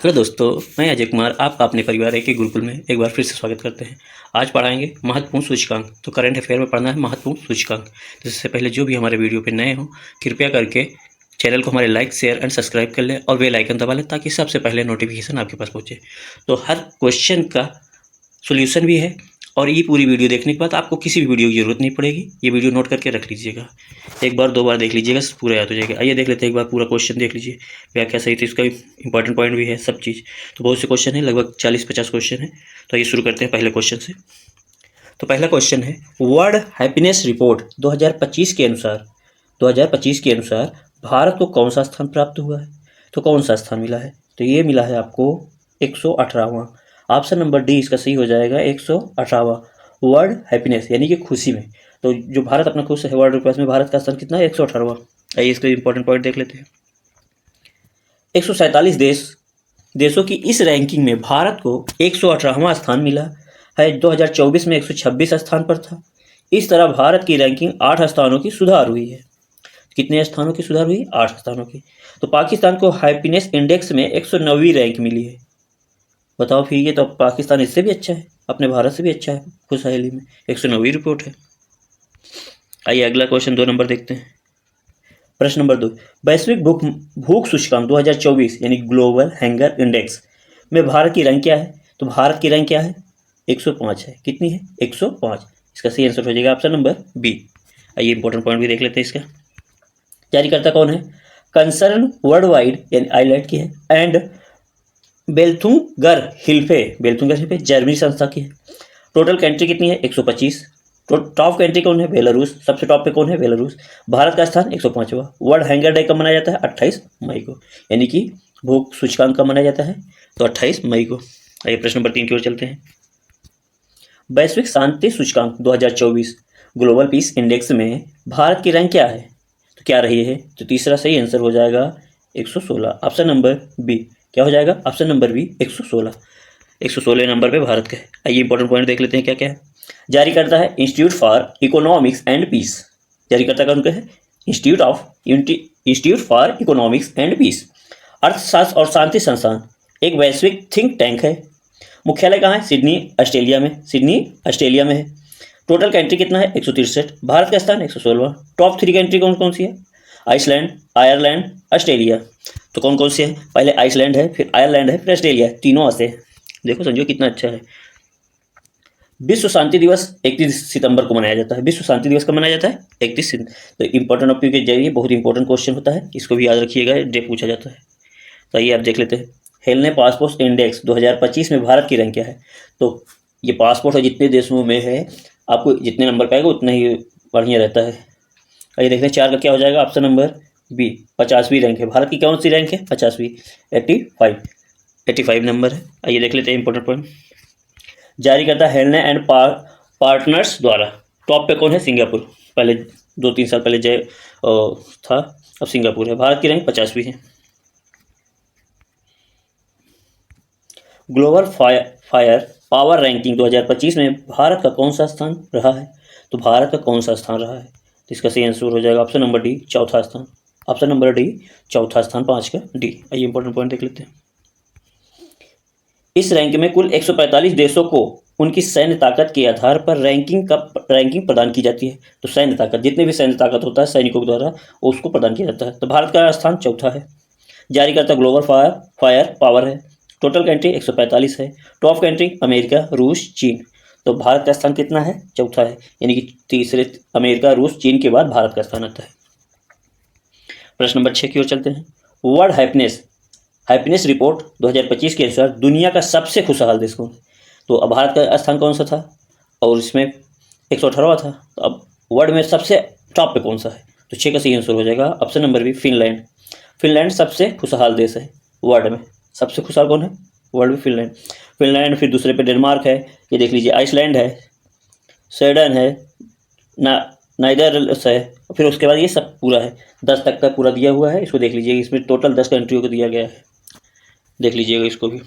Hello दोस्तों, मैं अजय कुमार आपका अपने परिवार के गुरुकुल में एक बार फिर से स्वागत करते हैं। आज पढ़ाएंगे महत्वपूर्ण सूचकांक। तो करंट अफेयर में पढ़ना है महत्वपूर्ण सूचकांक। तो इससे पहले जो भी हमारे वीडियो पे नए हो, कृपया करके चैनल को हमारे लाइक, शेयर एंड सब्सक्राइब कर लें और बेल आइकन दबा लें ताकि सबसे पहले नोटिफिकेशन आपके पास पहुँचे। तो हर क्वेश्चन का सोल्यूशन भी है और ये पूरी वीडियो देखने के बाद आपको किसी भी वीडियो की जरूरत नहीं पड़ेगी। ये वीडियो नोट करके रख लीजिएगा, एक बार दो बार देख लीजिएगा, पूरा याद हो जाएगा। आइए देख लेते हैं, एक बार पूरा क्वेश्चन देख लीजिए, व्याख्या सही थी, इसका इंपॉर्टेंट पॉइंट भी है, सब चीज़। तो बहुत से क्वेश्चन है, लगभग 40-50 क्वेश्चन है। तो आइए शुरू करते हैं पहले क्वेश्चन से। तो पहला क्वेश्चन है, वर्ल्ड हैप्पीनेस रिपोर्ट 2025 के अनुसार 2025 के अनुसार भारत को कौन सा स्थान प्राप्त हुआ है? तो कौन सा स्थान मिला है? तो ये मिला है आपको 118वां। ऑप्शन नंबर डी इसका सही हो जाएगा, 118वां वर्ल्ड हैप्पीनेस यानी कि खुशी में। तो जो भारत अपना खुश है वर्ल्ड रिपोर्ट में, भारत का स्थान कितना है? 118वां। आइए इसका इंपॉर्टेंट पॉइंट देख लेते हैं। 147 देशों की इस रैंकिंग में भारत को 118वां स्थान मिला है। 2024 में 126 स्थान पर था। इस तरह भारत की रैंकिंग 8 स्थानों की सुधार हुई है। कितने स्थानों की सुधार हुई? 8 स्थानों की। तो पाकिस्तान को हैप्पीनेस इंडेक्स में 109वीं रैंक मिली है। बताओ फिर, ये तो पाकिस्तान इससे भी अच्छा है, अपने भारत से भी अच्छा है खुशहाली में। 109वीं रिपोर्ट है। आइए अगला क्वेश्चन 2 नंबर देखते हैं। प्रश्न नंबर 2, वैश्विक भूख सूचकांक 2024 यानी ग्लोबल हंगर इंडेक्स में भारत की रैंक क्या है? तो भारत की रैंक क्या है? 105 है। कितनी है? 105। इसका सही आंसर हो जाएगा ऑप्शन नंबर बी। आइए इंपॉर्टेंट पॉइंट भी देख लेते हैं इसका। जारीकर्ता कौन है? कंसर्न वर्ल्ड वाइड यानी आइलैंड की है एंड बेल्थुंगर हिल्फे जर्मनी संस्था की है। टोटल कंट्री कितनी है? 125। टॉप कंट्री कौन है? बेलारूस। सबसे टॉप पे कौन है? बेलारूस। भारत का स्थान 105वां। वर्ल्ड हंगर डे कब मनाया जाता है? 28 मई को, यानी कि भूख सूचकांक कब मनाया जाता है? तो 28 मई को। आइए प्रश्न नंबर 3 की ओर चलते हैं। वैश्विक शांति सूचकांक 2024 ग्लोबल पीस इंडेक्स में भारत की रैंक क्या है? तो क्या रही है? तो तीसरा सही आंसर हो जाएगा 116। Option number B. क्या हो जाएगा? Option number B 116। 116 नंबर पे भारत का है। आइए इंपॉर्टेंट पॉइंट देख लेते हैं क्या क्या है। जारी करता है institute for economics and peace. जारी करता कौन का है? Institute for economics and peace. अर्थशास्त्र और शांति संस्थान एक वैश्विक थिंक टैंक है। मुख्यालय कहाँ है? सिडनी ऑस्ट्रेलिया में है। टोटल कंट्री कितना है? 163। भारत का स्थान 116वां। टॉप 3 कंट्री कौन कौन सी है? Iceland, Ireland, Australia. तो कौन कौन सी है? पहले आइसलैंड है, फिर आयरलैंड है, फिर ऑस्ट्रेलिया। तीनों आते हैं। देखो संजो कितना अच्छा है। विश्व शांति दिवस 31 सितंबर को मनाया जाता है। विश्व शांति दिवस कब मनाया जाता है? 31 सितंबर। तो इंपॉर्टेंट ऑफ के जरिए बहुत इंपॉर्टेंट क्वेश्चन होता है, इसको भी याद रखिएगा, डे पूछा जाता है। तो आइए आप देख लेते हैं। हेलने पासपोर्ट इंडेक्स 2025 में भारत की रैंक क्या है? तो ये पासपोर्ट है, जितने देशों में है आपको जितने नंबर पाएगा उतना ही बढ़िया रहता है। आइए देखते हैं 4 का क्या हो जाएगा। ऑप्शन नंबर बी 50वीं रैंक है। भारत की कौन सी रैंक है? 50वीं। 85 नंबर है। आइए देख लेते हैं इंपॉर्टेंट पॉइंट। जारी करता है हेलने एंड पार्टनर्स द्वारा। टॉप पे कौन है? सिंगापुर। पहले 2-3 साल पहले जय था, अब सिंगापुर है। भारत की रैंक 50वीं है। ग्लोबल फायर पावर रैंकिंग 2025 में भारत का कौन सा स्थान रहा है? तो भारत का कौन सा स्थान रहा है? तो इसका सही आंसर हो जाएगा ऑप्शन नंबर डी, चौथा स्थान। ऑप्शन नंबर डी चौथा स्थान, 5 का डी। आइए इंपॉर्टेंट पॉइंट देख लेते हैं। इस रैंक में कुल 145 देशों को उनकी सैन्य ताकत के आधार पर रैंकिंग प्रदान की जाती है। तो सैन्य ताकत, जितने भी सैन्य ताकत होता है सैनिकों द्वारा उसको प्रदान किया जाता है। तो भारत का स्थान चौथा है। जारी करता ग्लोबल फायर पावर है। टोटल कंट्री 145 है। टॉप कंट्री अमेरिका, रूस, चीन। तो भारत का स्थान कितना है? चौथा है, यानी कि तीसरे अमेरिका, रूस, चीन के बाद भारत का स्थान आता है। प्रश्न नंबर 6 की ओर चलते हैं। वर्ल्ड हैप्पीनेस रिपोर्ट 2025 के अनुसार दुनिया का सबसे खुशहाल देश कौन है? तो अब भारत का स्थान कौन सा था? और इसमें 118वां था। तो अब वर्ल्ड में सबसे टॉप पे कौन सा है? तो 6 का सही आंसर हो जाएगा option number B, Finland. Finland सबसे खुशहाल देश है वर्ल्ड में। सबसे खुशहाल कौन है वर्ल्ड में? फिनलैंड। फिर दूसरे पे डेनमार्क है, ये देख लीजिए। आइसलैंड है, स्वीडन है, नाइदरलैंड्स है। फिर उसके बाद ये सब पूरा है, 10 तक का पूरा दिया हुआ है। इसको देख लीजिए, इसमें टोटल 10 कंट्रियों को दिया गया है, देख लीजिएगा इसको भी।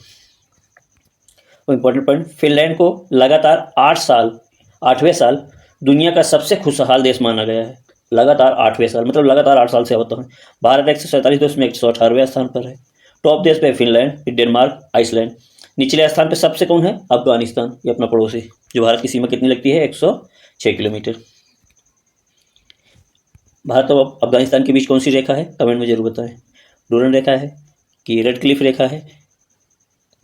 इंपॉर्टेंट पॉइंट, फिनलैंड को लगातार 8वें साल दुनिया का सबसे खुशहाल देश माना गया है। लगातार 8वें साल, मतलब लगातार 8 साल से होता है। भारत 147 तो उसमें 118वें स्थान पर है। टॉप देश पे फिनलैंड, डेनमार्क, आइसलैंड। निचले स्थान पे सबसे कौन है? अफगानिस्तान, ये अपना पड़ोसी, जो भारत की सीमा कितनी लगती है? 106 किलोमीटर। भारत और अफगानिस्तान के बीच कौन सी रेखा है? कमेंट में जरूर बताएं। डूरन रेखा है कि रेड क्लिफ रेखा है?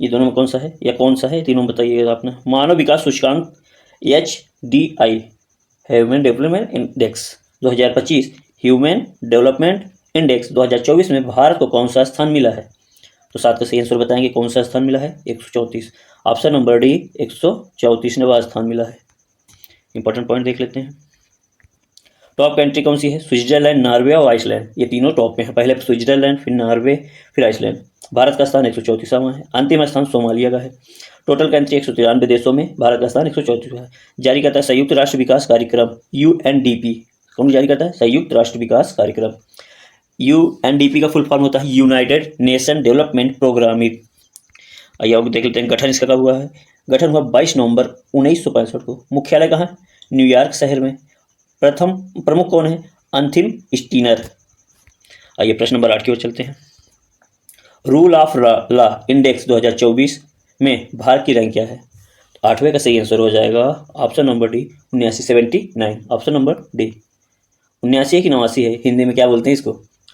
ये दोनों में कौन सा है या कौन सा है? तीनों बताइएगा आपने। मानव विकास सूचकांक HDI, human development index 2025, human development index 2024 में भारत को कौन सा स्थान मिला है? तो 7 का सही आंसर बताएंगे कौन सा स्थान मिला है? 134। ऑप्शन नंबर डी 134वां स्थान मिला है। इंपॉर्टेंट पॉइंट देख लेते हैं। टॉप कंट्री कौन सी है? स्विट्जरलैंड, नॉर्वे और आइसलैंड, ये तीनों टॉप में है। पहले स्विट्जरलैंड, फिर नॉर्वे, फिर आइसलैंड। भारत का स्थान 134वां है। अंतिम स्थान सोमालिया का है। टोटल कंट्री 193 देशों में, भारत का स्थान 134वां है। जारी करता है संयुक्त राष्ट्र विकास कार्यक्रम UNDP। कौन जारी करता है? संयुक्त राष्ट्र विकास कार्यक्रम। UNDP का फुल फॉर्म होता है यूनाइटेड नेशन डेवलपमेंट प्रोग्राम। आइए अब देख लेते हैं गठन इसका कब हुआ है। गठन हुआ 22 नवंबर 1965 को। मुख्यालय कहाँ है? न्यूयॉर्क शहर में। प्रथम प्रमुख कौन है? अंथिम स्टीनर। आइए प्रश्न नंबर 8 की ओर चलते हैं। रूल ऑफ लॉ इंडेक्स 2024 में भारत की रैंक क्या है? 8वें का सही आंसर हो जाएगा option number D 79। Option number D 79 है कि 89 है? हिंदी में क्या बोलते हैं इसको?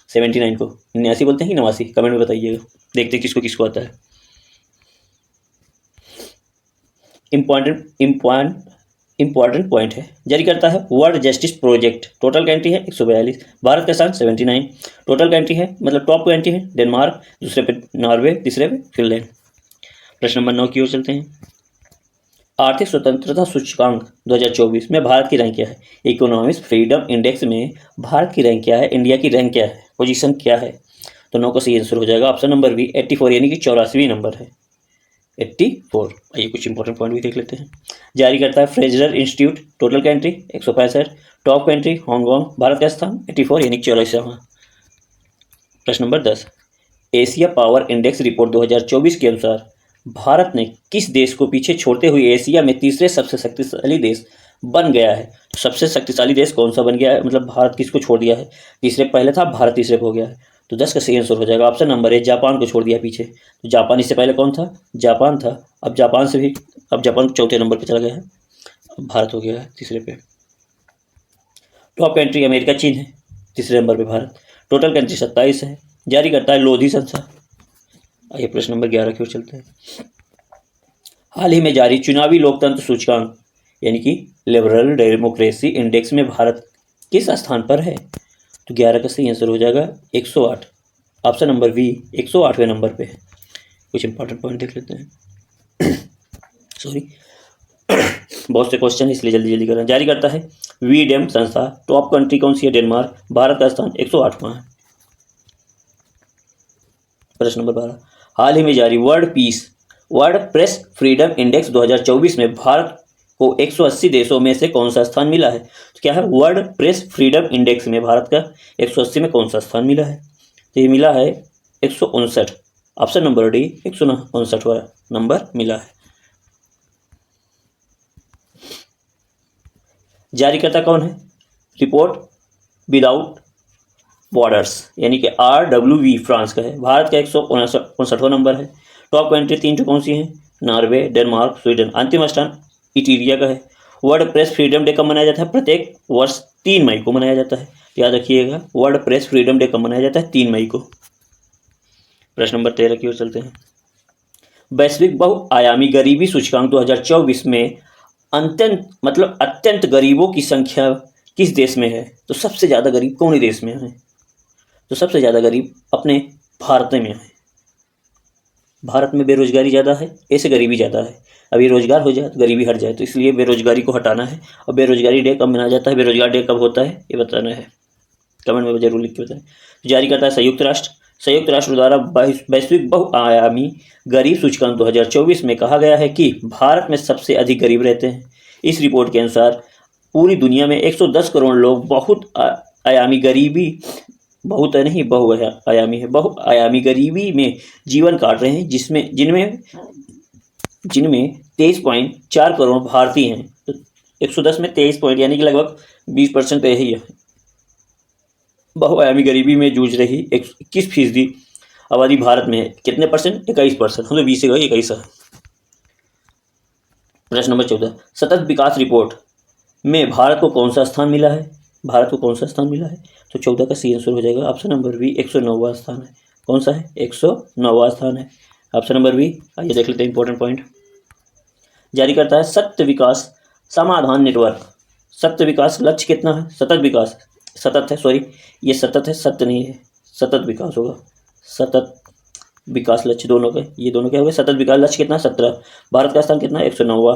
79 को 79 बोलते हैं कि 89? कमेंट में बताइएगा, देखते हैं किसको किसको आता है। इंपॉर्टेंट पॉइंट है। जारी करता है world justice project. Total country है 142। भारत का स्थान 79। टोटल कंट्री है मतलब टॉप कंट्री है डेनमार्क, दूसरे पे नॉर्वे, तीसरे पे फिनलैंड। प्रश्न नंबर 9 की ओर चलते हैं। आर्थिक स्वतंत्रता सूचकांक 2024 में भारत की रैंक क्या है? इकोनॉमिक फ्रीडम इंडेक्स में भारत की रैंक क्या है? इंडिया की रैंक क्या है? पोजीशन क्या है? तो 9 का सही आंसर हो जाएगा ऑप्शन नंबर बी 84, यानी कि 84वां नंबर है 84। आइए कुछ इंपॉर्टेंट पॉइंट भी देख लेते हैं। जारी करता है Fraser institute. Total country 165। Top country Hong Kong, Bharat का स्थान 84 यानी 44वां। प्रश्न number 10। Asia power index report 2024 के अनुसार भारत ने किस देश को पीछे छोड़ते हुए एशिया में तीसरे सबसे शक्तिशाली देश बन गया है? तो सबसे शक्तिशाली देश कौन सा बन गया है? मतलब भारत किसको छोड़ दिया है? तीसरे पहले था, भारत तीसरे पे हो गया है। तो 10 का सही आंसर हो जाएगा ऑप्शन नंबर ए, जापान को छोड़ दिया पीछे। तो जापान इससे पहले कौन था? जापान था। अब जापान चौथे नंबर पे चला गया है, अब भारत हो गया है तीसरे पे। टॉप कंट्री अमेरिका, चीन है, तीसरे नंबर पे भारत। टोटल कंट्री 27 है। जारी करता है लोधी संस्था। आइए प्रश्न नंबर 11 की ओर चलते हैं। हाल ही में जारी चुनावी लोकतंत्र सूचकांक यानी कि लिबरल डेमोक्रेसी इंडेक्स में भारत किस स्थान पर है? तो 11 का सही आंसर हो जाएगा 108। ऑप्शन नंबर बी 108वें नंबर पे है। कुछ इंपॉर्टेंट पॉइंट देख लेते हैं। सॉरी बहुत से क्वेश्चन इसलिए जल्दी जल्दी कर रहे हैं। जारी करता है वीडेम संस्था। टॉप कंट्री कौन सी है? डेनमार्क। भारत का स्थान 108वां है। प्रश्न नंबर 12। हाल ही में जारी वर्ल्ड प्रेस फ्रीडम इंडेक्स 2024 में भारत को 180 देशों में से कौन सा स्थान मिला है? तो क्या है? वर्ल्ड प्रेस फ्रीडम इंडेक्स में भारत का 180 में कौन सा स्थान मिला है? तो ये मिला है 159। ऑप्शन नंबर डी 159वां नंबर मिला है। जारी करता कौन है? रिपोर्ट विदाउट बॉर्डर्स यानी कि RWV फ्रांस का है। भारत का 159वां नंबर है। टॉप कंट्री 3 जो कौन सी हैं? Norway, Denmark, Sweden. अंतिम स्थान इटीरिया का है। वर्ल्ड प्रेस फ्रीडम डे कब मनाया जाता है? प्रत्येक वर्ष 3 मई को मनाया जाता है। याद रखिएगा, वर्ल्ड प्रेस फ्रीडम डे कब मनाया जाता है? 3 मई को। प्रश्न नंबर 13 की ओर चलते हैं। वैश्विक बहुआयामी गरीबी सूचकांक 2024 में अत्यंत गरीबों की संख्या किस देश में है? तो सबसे ज़्यादा गरीब कौन ही देश में है? तो सबसे ज़्यादा गरीब अपने भारत में है। भारत में बेरोजगारी ज़्यादा है, ऐसे गरीबी ज़्यादा है। अभी रोजगार हो जाए तो गरीबी हट जाए, तो इसलिए बेरोजगारी को हटाना है। और बेरोजगारी डे कब मनाया जाता है? बेरोजगार डे कब होता है ये बताना है। कमेंट में जरूर लिख के बताएं। जारी करता है संयुक्त राष्ट्र द्वारा वैश्विक बहुआयामी गरीब सूचकांक 2024 में कहा गया है कि भारत में सबसे अधिक गरीब रहते हैं। इस रिपोर्ट के अनुसार पूरी दुनिया में 110 करोड़ लोग बहुआयामी गरीबी में जीवन काट रहे हैं, जिनमें 23.4 करोड़ भारतीय हैं। तो 110 में 23 पॉइंट यानी कि लगभग 20% यही है। बहुआयामी गरीबी में जूझ रही 21% आबादी भारत में कितने परसेंट? 21%। मतलब 20 से 21 है। प्रश्न नंबर 14, सतत विकास रिपोर्ट में भारत को कौन सा स्थान मिला है? भारत को कौन सा स्थान मिला है? तो 14 का सी आंसर हो जाएगा ऑप्शन नंबर बी, 109वां स्थान है। कौन सा है? 109वां स्थान है, ऑप्शन नंबर बी। आइए देख लेते हैं इंपॉर्टेंट पॉइंट। जारी करता है सतत विकास समाधान नेटवर्क। सतत विकास लक्ष्य कितना है? सतत विकास, सतत है, सॉरी ये सतत है, सत्य नहीं है, सतत विकास होगा। सतत विकास लक्ष्य दोनों के, ये दोनों क्या हो गए? सतत विकास लक्ष्य कितना? 17। भारत का स्थान कितना? 109वां।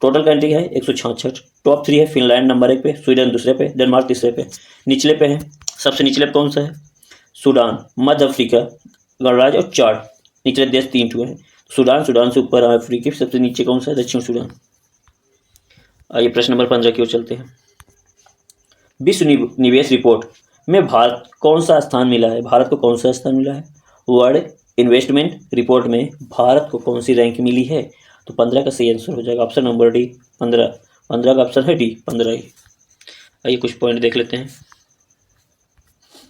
टोटल कंट्री है 166। टॉप 3 है फिनलैंड नंबर 1 पे, स्वीडन दूसरे पे, डेनमार्क तीसरे पे। निचले पे है, सबसे निचले पे कौन सा है? सूडान, मध्य अफ्रीका, गणराज्य और चाड। निचले देश 3 ठो है। सूडान, सूडान से ऊपर अफ्रीका, सबसे नीचे कौन सा है? दक्षिण सूडान। आइए प्रश्न नंबर 15 की ओर चलते हैं। विश्व निवेश रिपोर्ट में भारत कौन सा स्थान मिला है? भारत को कौन सा स्थान मिला है? वर्ल्ड इन्वेस्टमेंट रिपोर्ट में भारत को कौन सी रैंक मिली है? तो 15 का सही आंसर हो जाएगा ऑप्शन नंबर डी, 15। 15 का ऑप्शन है डी, 15 ही। आइए कुछ पॉइंट देख लेते हैं।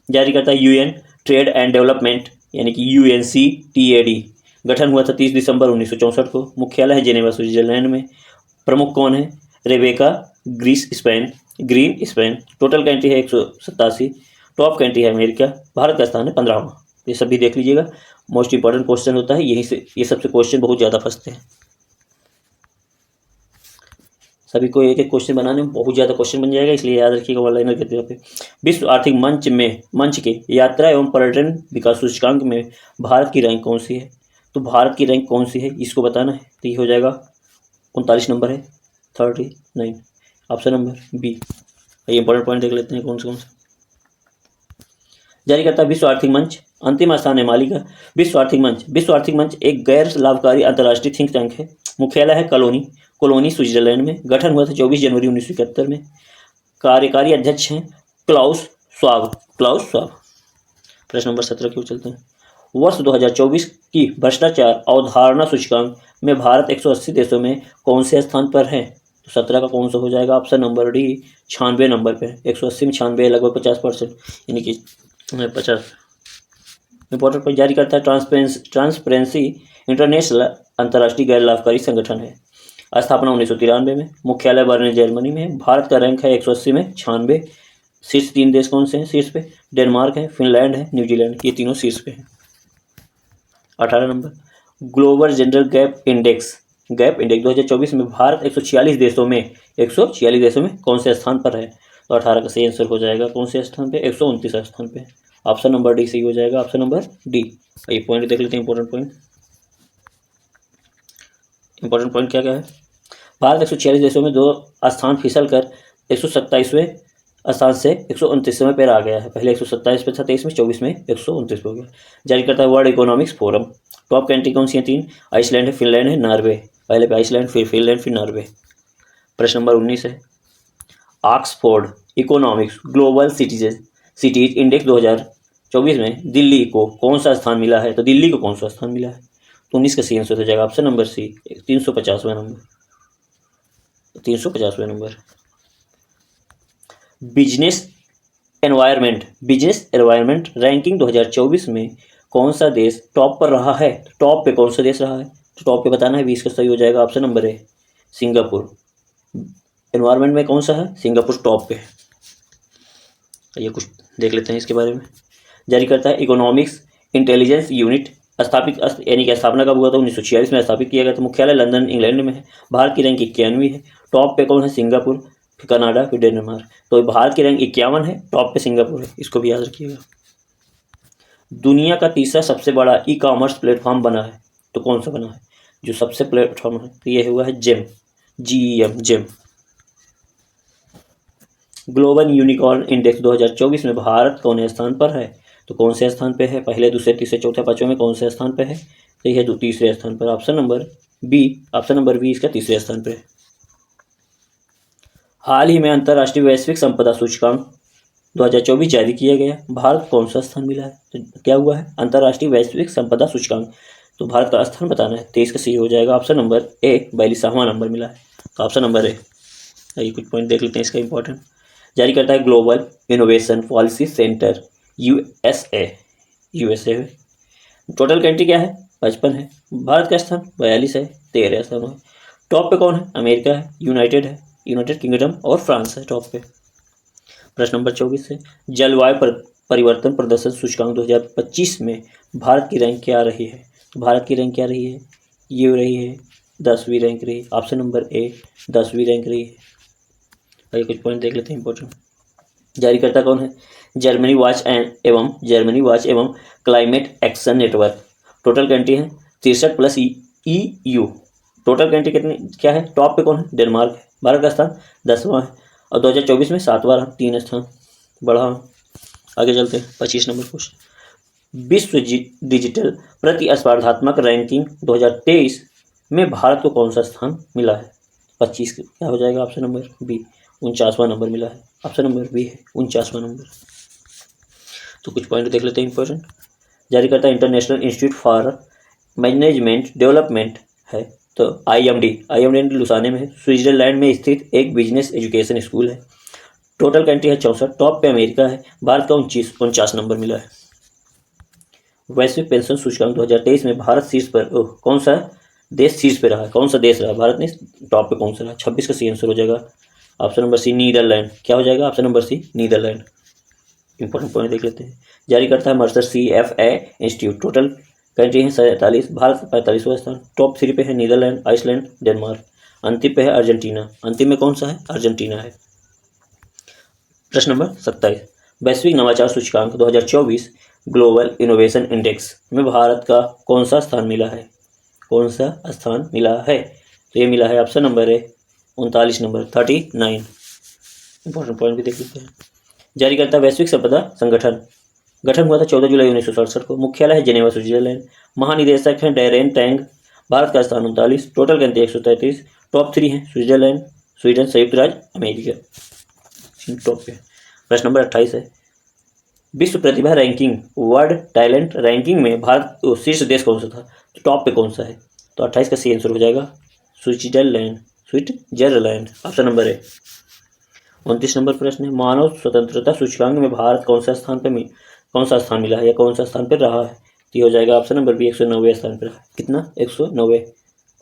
जारी करता है यूएन ट्रेड एंड डेवलपमेंट यानी कि UNCTAD। गठन हुआ था 30 दिसंबर 1964 को। मुख्यालय है जेनेवा स्विट्जरलैंड में। प्रमुख कौन है? Rebecca green Spain. Total country है 187। टॉप कंट्री है अमेरिका। भारत का स्थान है 15वां। ये सब भी देख लीजिएगा, मोस्ट इंपॉर्टेंट क्वेश्चन होता है यहीं से, ये सबसे क्वेश्चन बहुत ज़्यादा फंसते हैं। सभी को एक एक क्वेश्चन बनाने में बहुत ज़्यादा क्वेश्चन बन जाएगा, इसलिए याद रखिएगा ऑनलाइन के तौर पे। विश्व आर्थिक मंच के यात्रा एवं पर्यटन विकास सूचकांक में भारत की रैंक कौन सी है? तो भारत की रैंक कौन सी है इसको बताना है, तो ये हो जाएगा 39 नंबर है, 39, ऑप्शन नंबर बी। ये इंपॉर्टेंट पॉइंट देख लेते हैं कौन से। जारी करता है विश्व आर्थिक मंच, अंतिम स्थान है माली का। विश्व आर्थिक मंच एक गैर लाभकारी अंतर्राष्ट्रीय थिंक टैंक है। मुख्यालय है कोलोनी स्विट्जरलैंड में। गठन हुआ था 24 जनवरी 1971 में। कार्यकारी अध्यक्ष हैं क्लाउस स्वाब। प्रश्न नंबर 17 की ओर चलते हैं। वर्ष 2024 की भ्रष्टाचार अवधारणा सूचकांक में भारत 180 देशों में कौन से स्थान पर है? तो 17 का कौन सा हो जाएगा? ऑप्शन नंबर डी, 96 नंबर पे। 180 में 96 लगभग 50%, यानी कि 50। इंपॉर्टेंट पॉइंट जारी करता है ट्रांसपेरेंसी इंटरनेशनल अंतर्राष्ट्रीय गैर लाभकारी संगठन है। स्थापना 1993 में। मुख्यालय बर्लिन जर्मनी में। भारत का रैंक है 180 में 96। शीर्ष 3 देश कौन से हैं शीर्ष पे? डेनमार्क है, फिनलैंड है, न्यूजीलैंड, ये तीनों शीर्ष पे हैं। 18 number global gender gap index 2024 में भारत 146 देशों में कौन से स्थान पर है? तो 18 का सही आंसर हो जाएगा कौन से स्थान पे? 129 स्थान पे। ऑप्शन नंबर डी सही हो जाएगा, ऑप्शन नंबर डी। ये पॉइंट देख लेते हैं, इंपॉर्टेंट पॉइंट क्या है? भारत 146 देशों में 2 स्थान फिसल कर 127वें स्थान से 129वें पर आ गया है। पहले 127 पे था, 23 में, 24 में 129 पे हो गया। जारी करता है world economics forum. Top country कौन सी है? 3। आइसलैंड है, फिनलैंड है, नॉर्वे। पहले पे आइसलैंड, फिर फिनलैंड, फिर नॉर्वे। प्रश्न नंबर 19 है Oxford economics global cities index 2024 में दिल्ली को कौन सा स्थान मिला है? तो दिल्ली को कौन सा स्थान मिला है? तो 19 का सी आंसर हो जाएगा ऑप्शन नंबर सी, 350वां नंबर। बिजनेस एनवायरनमेंट रैंकिंग 2024 में कौन सा देश टॉप पर रहा है? टॉप पे कौन सा देश रहा है? तो टॉप पे बताना है, 20 का सही हो जाएगा ऑप्शन नंबर ए, सिंगापुर। एनवायरनमेंट में कौन सा है? सिंगापुर टॉप पे है। ये कुछ देख लेते हैं इसके बारे में। जारी करता है इकोनॉमिक्स इंटेलिजेंस यूनिट स्थापित, यानी कि स्थापना कब हुआ था? 1946 में स्थापित किया गया था। मुख्यालय लंदन इंग्लैंड में है। भारत की रैंक 91 है। टॉप पे कौन है? सिंगापुर, फिर कनाडा, फिर डेनमार्क। तो भारत की रैंक 51 है, टॉप पे सिंगापुर है, इसको भी याद रखिएगा। दुनिया का तीसरा सबसे बड़ा ई कॉमर्स प्लेटफॉर्म बना है, तो कौन सा बना है? जो सबसे प्लेटफॉर्म है तो ये हुआ है GEM, GEM। Global unicorn index 2024 में भारत कौन स्थान पर है? तो कौन से स्थान पे है? पहले, दूसरे, तीसरे, चौथे, पांचवें में कौन से स्थान पे है? तो यह तीसरे स्थान पर, ऑप्शन नंबर बी इसका तीसरे स्थान पे है। हाल ही में अंतर्राष्ट्रीय वैश्विक संपदा सूचकांक 2024 जारी किया गया। भारत कौन सा स्थान मिला है? तो क्या हुआ है? अंतर्राष्ट्रीय वैश्विक संपदा सूचकांक, तो भारत का स्थान बताना है, 23 का सही हो जाएगा ऑप्शन नंबर ए, 42वां नंबर मिला है, तो ऑप्शन नंबर ए। ये कुछ पॉइंट देख लेते हैं इसका इंपॉर्टेंट। जारी करता है global innovation policy centre USA। Total country क्या है? 55 है। भारत का स्थान 42 है, 13 स्थान है। टॉप पे कौन है? अमेरिका है, यूनाइटेड किंगडम और फ्रांस है टॉप पे। प्रश्न नंबर 24 है, जलवायु परिवर्तन प्रदर्शन सूचकांक 2025 में भारत की रैंक क्या रही है? तो भारत की रैंक क्या रही है? ये रही है 10वीं रैंक रही। ऑप्शन नंबर ए 10वीं रैंक रही है। आइए कुछ पॉइंट देख लेते हैं इंपॉर्टेंट। जारीकर्ता कौन है? जर्मनी वॉच एवं climate action network. Total country है 63 प्लस EU। टोटल कंट्री कितनी क्या है? टॉप पे कौन है? डेनमार्क है। भारत का स्थान 10वां है और 2024 में 7वां रहा, 3 स्थान बढ़ा। आगे चलते हैं 25 नंबर क्वेश्चन। विश्व डिजिटल प्रतिस्पर्धात्मक रैंकिंग 2023 में भारत को कौन सा स्थान मिला है? 25 क्या हो जाएगा? ऑप्शन नंबर बी 49वां नंबर मिला है। ऑप्शन नंबर बी है 49वां नंबर। तो कुछ पॉइंट देख लेते हैं इंपॉर्टेंट। जारीकर्ता international institute for management development है, तो IMD लुसाने में है, स्विट्जरलैंड में स्थित एक बिजनेस एजुकेशन स्कूल है। टोटल कंट्री है 64, टॉप पे अमेरिका है। भारत का 49 नंबर मिला है। वैश्विक पेंशन सूचकांक 2023 में भारत शीर्ष पर कौन सा देश शीर्ष पे रहा है? कौन सा देश रहा? भारत ने टॉप पे कौन सा रहा? 26 का सी आंसर हो जाएगा ऑप्शन नंबर सी नीदरलैंड। क्या हो जाएगा? Option number C Netherlands. Important point देख लेते हैं। जारी करता है Mercer CFA institute. Total country है 47, भारत 45वां स्थान। टॉप 3 पे है नीदरलैंड, आइसलैंड, डेनमार्क। अंतिम पे है अर्जेंटीना। अंतिम में कौन सा है? अर्जेंटीना है। प्रश्न नंबर 27, वैश्विक नवाचार सूचकांक 2024 ग्लोबल इनोवेशन इंडेक्स में भारत का कौन सा स्थान मिला है? कौन सा स्थान मिला है? तो ये मिला है ऑप्शन नंबर ए 39 नंबर 39। इंपॉर्टेंट पॉइंट भी देख लेते हैं। जारी करता है वैश्विक संपदा संगठन। गठन हुआ था 14 जुलाई 1967 को। मुख्यालय है जेनेवा, स्विट्जरलैंड। महानिदेशक हैं डेरेन टैंग। भारत का स्थान 39, टोटल कंट्री 133। टॉप 3 हैं स्विट्जरलैंड, स्वीडन, संयुक्त राज्य अमेरिका टॉप पे। प्रश्न नंबर 28 है, विश्व प्रतिभा रैंकिंग वर्ल्ड टैलेंट रैंकिंग में भारत शीर्ष देश कौन सा था? तो टॉप पे कौन सा है? तो 28 का सी आंसर हो जाएगा स्विट्जरलैंड। ऑप्शन नंबर है 29 नंबर प्रश्न है, मानव स्वतंत्रता सूचकांक में भारत कौन सा स्थान मिला है या कौन सा स्थान पर रहा है? तो हो जाएगा ऑप्शन नंबर बी 190 स्थान पर रहा है। कितना? 190।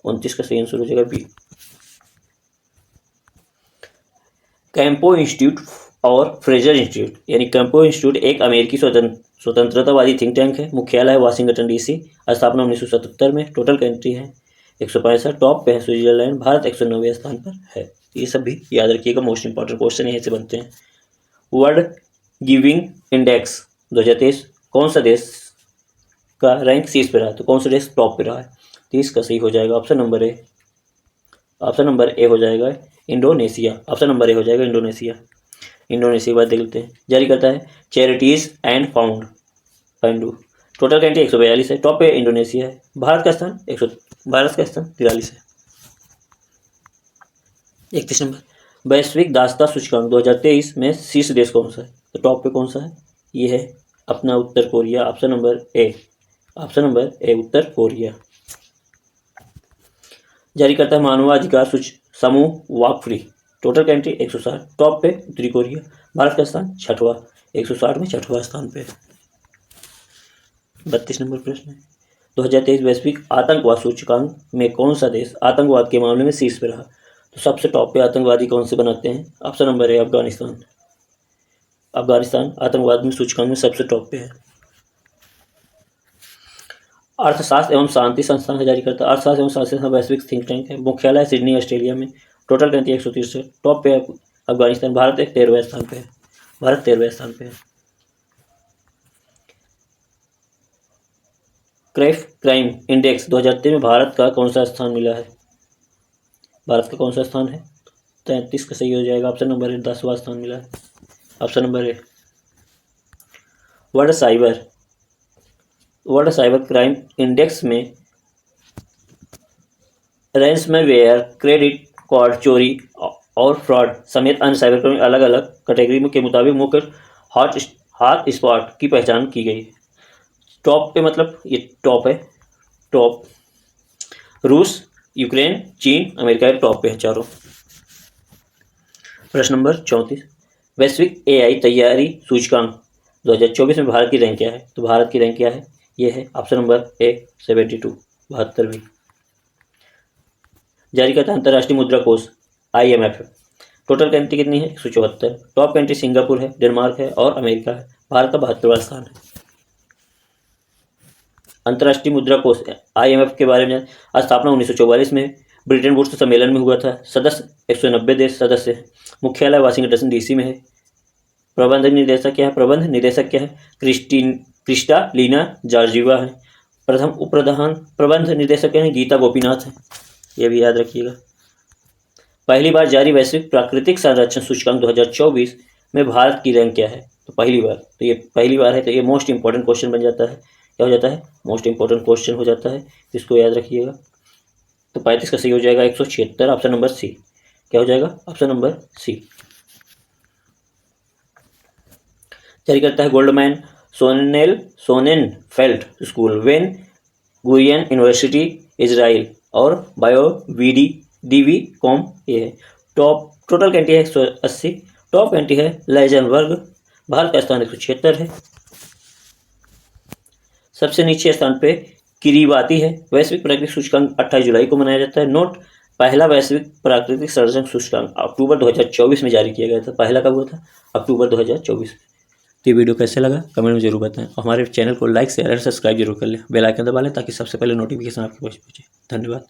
29 का सही आंसर हो जाएगा बी। कैंपो इंस्टीट्यूट और फ्रेजर इंस्टीट्यूट यानी कैंपो इंस्टीट्यूट एक अमेरिकी स्वतंत्रतावादी थिंक टैंक है। मुख्यालय है वाशिंगटन DC। स्थापना 1977 में। टोटल कंट्री है 165। टॉप पे है स्विट्जरलैंड। भारत 190 स्थान पर है। ये सब भी याद रखिएगा, मोस्ट इंपॉर्टेंट क्वेश्चन यहीं से बनते हैं। वर्ल्ड गिविंग इंडेक्स 2023 कौन सा देश का रैंक शीर्ष पे रहा है? तो कौन सा देश टॉप पे रहा है? 30 का सही हो जाएगा ऑप्शन नंबर ए। ऑप्शन नंबर ए हो जाएगा इंडोनेशिया। ऑप्शन नंबर ए हो जाएगा इंडोनेशिया की बात देख लेते हैं। जारी करता है charities and found. Total country 142 है। टॉप पे इंडोनेशिया है। भारत का स्थान 43 है। 31 नंबर, वैश्विक दासता सूचकांक 2023 में शीर्ष देश कौन सा है? तो टॉप पे कौन सा है? ये है अपना उत्तर कोरिया। ऑप्शन नंबर ए उत्तर कोरिया। जारी करता है मानवाधिकार समूह Walk Free. Total country 160। Top पे उत्तरी कोरिया। भारत का स्थान 6वां, 160 में 6वां स्थान पे। 32 नंबर प्रश्न है, 2023 वैश्विक आतंकवाद सूचकांक में कौन सा देश आतंकवाद के मामले में शीर्ष पे रहा? तो सबसे टॉप पे आतंकवादी कौन से बनाते हैं? ऑप्शन नंबर ए अफगानिस्तान आतंकवाद में सूचकांक में सबसे टॉप पे है। अर्थशास्त्र एवं शांति संस्थान का जारी करता है। अर्थशास्त्र एवं शांति संस्थान वैश्विक थिंक टैंक है। मुख्यालय है सिडनी, ऑस्ट्रेलिया में। Total country 163। टॉप पे अफगानिस्तान। भारत 13वें स्थान पे है। क्राइम इंडेक्स 2023 में भारत का कौन सा स्थान मिला है? भारत का कौन सा स्थान है? 33 का सही हो जाएगा ऑप्शन नंबर ए 10वां स्थान मिला है। ऑप्शन नंबर ए। वर्ल्ड साइबर क्राइम इंडेक्स में रैंसमवेयर, क्रेडिट कार्ड चोरी और फ्रॉड समेत अन्य साइबर क्राइम अलग अलग कैटेगरी के मुताबिक मुख्य हॉट स्पॉट की पहचान की गई है। टॉप पे मतलब ये टॉप है। टॉप रूस, यूक्रेन, चीन, अमेरिका के टॉप पे है चारों। प्रश्न नंबर 34, वैश्विक AI तैयारी सूचकांक 2024 में भारत की रैंक क्या है? तो भारत की रैंक क्या है? ये है ऑप्शन नंबर ए 72, 72वीं। जारी करता है अंतर्राष्ट्रीय मुद्रा कोष IMF। टोटल कंट्री कितनी है? 174। टॉप कंट्री सिंगापुर है, डेनमार्क है और अमेरिका है। भारत का 72वां स्थान है। अंतर्राष्ट्रीय मुद्रा कोष IMF के बारे में स्थापना 1944 में ब्रिटेन वुड्स सम्मेलन में हुआ था। सदस्य 190 देश सदस्य हैं। मुख्यालय वाशिंगटन DC में है। प्रबंध निदेशक क्या है? क्रिस्टालिना जॉर्जिवा है। प्रथम उप प्रबंध निदेशक क्या है? गीता गोपीनाथ है। ये भी याद रखिएगा। पहली बार जारी वैश्विक प्राकृतिक संरक्षण सूचकांक 2024 में भारत की रैंक क्या है? तो पहली बार है, तो ये मोस्ट इंपॉर्टेंट क्वेश्चन बन जाता है। क्या हो जाता है? मोस्ट इंपॉर्टेंट क्वेश्चन हो जाता है, इसको याद रखिएगा। तो 35 का सही हो जाएगा 176, ऑप्शन नंबर सी। क्या हो जाएगा? Option number C. जारी करता है गोल्डमैन सोनेनफेल्ड स्कूल, वेन गुरियन यूनिवर्सिटी इजराइल और DV कॉम ये है। टोटल कंट्री है 180। टॉप कंट्री है लैक्जमबर्ग। भारत का स्थान 176 है। सबसे नीचे स्थान पे किरीबाती है। वैश्विक प्राकृतिक सूचकांक 28 जुलाई को मनाया जाता है। नोट, पहला वैश्विक प्राकृतिक संरक्षण सूचकांक अक्टूबर 2024 में जारी किया गया था। पहला कब हुआ था? अक्टूबर 2024 में। तो ये वीडियो कैसे लगा कमेंट में जरूर बताएं। हमारे चैनल को लाइक शेयर और सब्सक्राइब जरूर कर लें। बेल आइकन दबा लें ताकि सबसे पहले नोटिफिकेशन आपके पास पहुंचे। धन्यवाद।